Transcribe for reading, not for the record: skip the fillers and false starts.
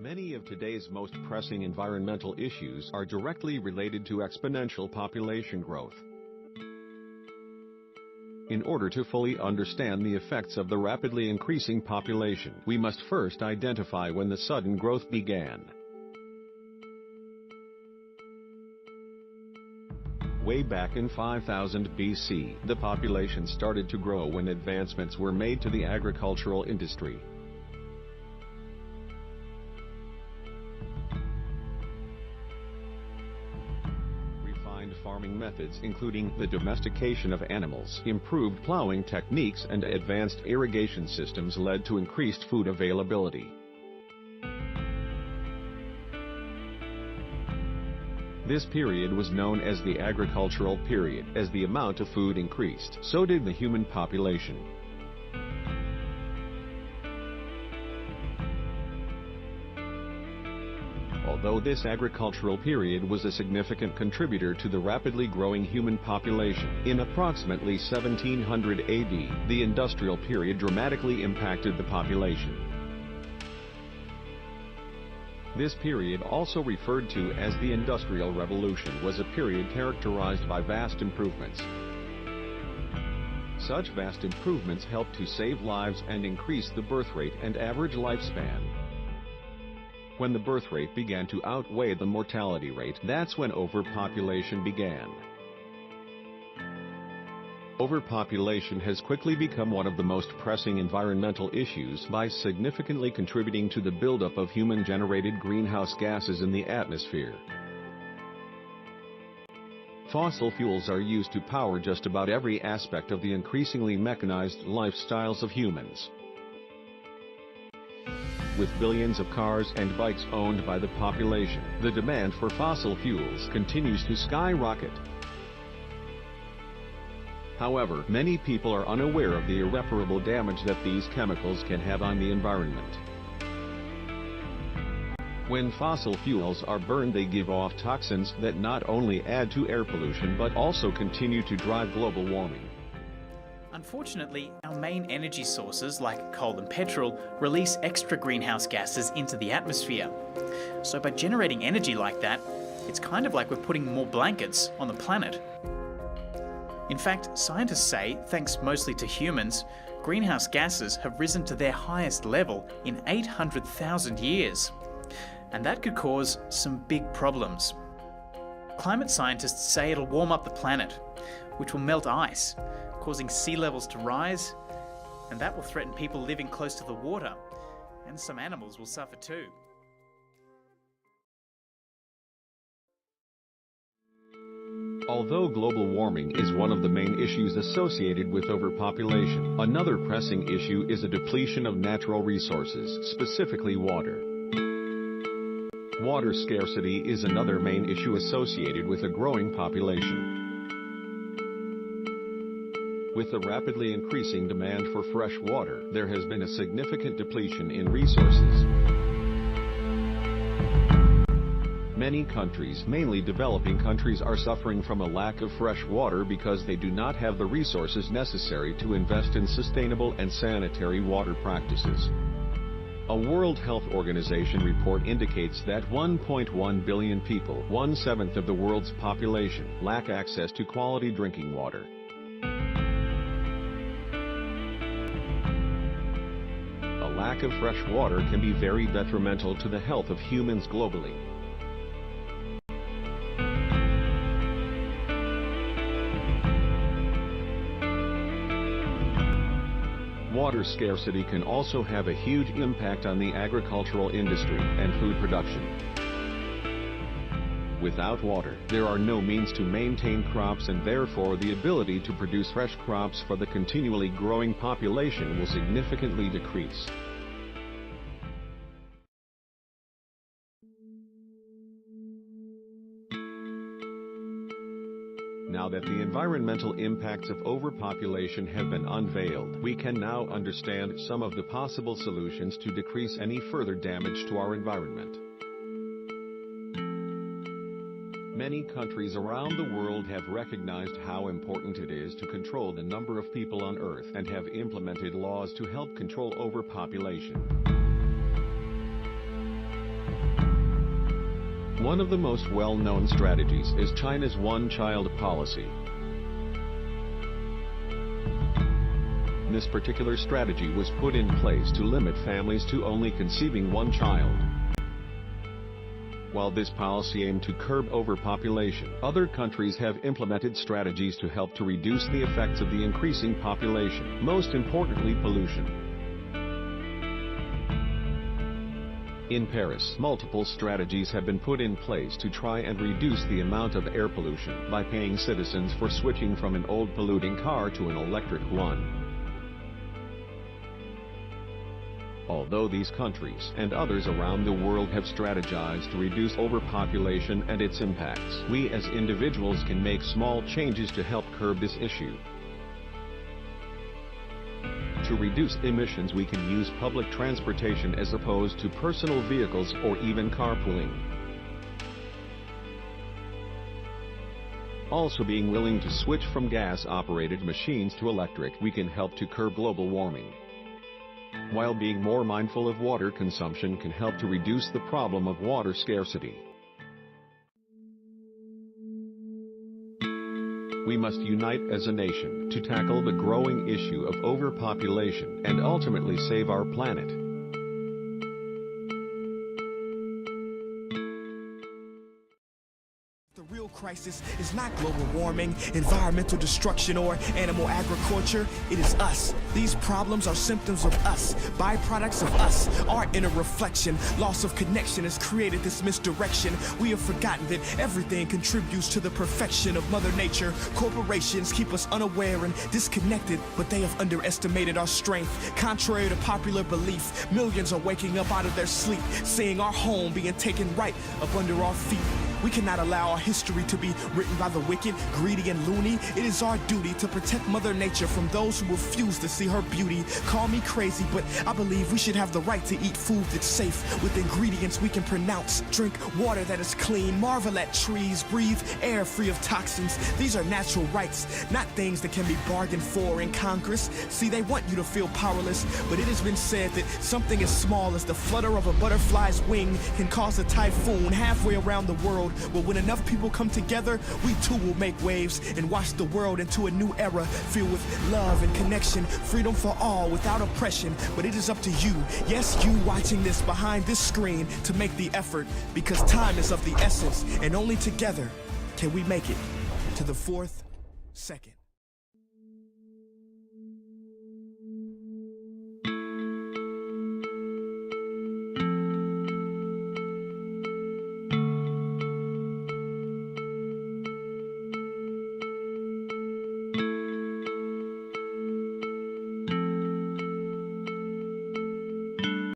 Many of today's most pressing environmental issues are directly related to exponential population growth. In order to fully understand the effects of the rapidly increasing population, we must first identify when the sudden growth began. Way back in 5000 BC, the population started to grow when advancements were made to the agricultural industry. Farming methods including the domestication of animals, improved plowing techniques and advanced irrigation systems led to increased food availability. This period was known as the agricultural period. As the amount of food increased, so did the human population. Although this agricultural period was a significant contributor to the rapidly growing human population, in approximately 1700 AD, the industrial period dramatically impacted the population. This period, also referred to as the Industrial Revolution, was a period characterized by vast improvements. Such vast improvements helped to save lives and increase the birth rate and average lifespan. When the birth rate began to outweigh the mortality rate, that's when overpopulation began. Overpopulation has quickly become one of the most pressing environmental issues by significantly contributing to the buildup of human-generated greenhouse gases in the atmosphere. Fossil fuels are used to power just about every aspect of the increasingly mechanized lifestyles of humans. With billions of cars and bikes owned by the population, the demand for fossil fuels continues to skyrocket. However, many people are unaware of the irreparable damage that these chemicals can have on the environment. When fossil fuels are burned, they give off toxins that not only add to air pollution but also continue to drive global warming. Unfortunately, our main energy sources like coal and petrol release extra greenhouse gases into the atmosphere. So by generating energy like that, it's kind of like we're putting more blankets on the planet. In fact, scientists say, thanks mostly to humans, greenhouse gases have risen to their highest level in 800,000 years. And that could cause some big problems. Climate scientists say it'll warm up the planet, which will melt ice, causing sea levels to rise, and that will threaten people living close to the water, and some animals will suffer too. Although global warming is one of the main issues associated with overpopulation, another pressing issue is a depletion of natural resources, specifically water. Water scarcity is another main issue associated with a growing population. With the rapidly increasing demand for fresh water, there has been a significant depletion in resources. Many countries, mainly developing countries, are suffering from a lack of fresh water because they do not have the resources necessary to invest in sustainable and sanitary water practices. A World Health Organization report indicates that 1.1 billion people, 1/7 of the world's population, lack access to quality drinking water. A lack of fresh water can be very detrimental to the health of humans globally. Water scarcity can also have a huge impact on the agricultural industry and food production. Without water, there are no means to maintain crops, and therefore the ability to produce fresh crops for the continually growing population will significantly decrease. Now that the environmental impacts of overpopulation have been unveiled, we can now understand some of the possible solutions to decrease any further damage to our environment. Many countries around the world have recognized how important it is to control the number of people on Earth and have implemented laws to help control overpopulation. One of the most well-known strategies is China's one-child policy. This particular strategy was put in place to limit families to only conceiving one child. While this policy aimed to curb overpopulation, other countries have implemented strategies to help to reduce the effects of the increasing population, most importantly pollution. In Paris, multiple strategies have been put in place to try and reduce the amount of air pollution by paying citizens for switching from an old polluting car to an electric one. Although these countries and others around the world have strategized to reduce overpopulation and its impacts, we as individuals can make small changes to help curb this issue. To reduce emissions, we can use public transportation as opposed to personal vehicles or even carpooling. Also, being willing to switch from gas-operated machines to electric, we can help to curb global warming. While being more mindful of water consumption can help to reduce the problem of water scarcity. We must unite as a nation to tackle the growing issue of overpopulation and ultimately save our planet. The real crisis is not global warming, environmental destruction, or animal agriculture. It is us. These problems are symptoms of us, byproducts of us. Our inner reflection, loss of connection has created this misdirection. We have forgotten that everything contributes to the perfection of Mother Nature. Corporations keep us unaware and disconnected, but they have underestimated our strength. Contrary to popular belief, millions are waking up out of their sleep, seeing our home being taken right up under our feet. We cannot allow our history to be written by the wicked, greedy, and loony. It is our duty to protect Mother Nature from those who refuse to see her beauty. Call me crazy, but I believe we should have the right to eat food that's safe, with ingredients we can pronounce. Drink water that is clean, marvel at trees, breathe air free of toxins. These are natural rights, not things that can be bargained for in Congress. See, they want you to feel powerless, but it has been said that something as small as the flutter of a butterfly's wing can cause a typhoon halfway around the world. Well, when enough people come together, we too will make waves and wash the world into a new era filled with love and connection, freedom for all without oppression. But it is up to you, yes, you watching this behind this screen, to make the effort, because time is of the essence, and only together can we make it to the 4th second.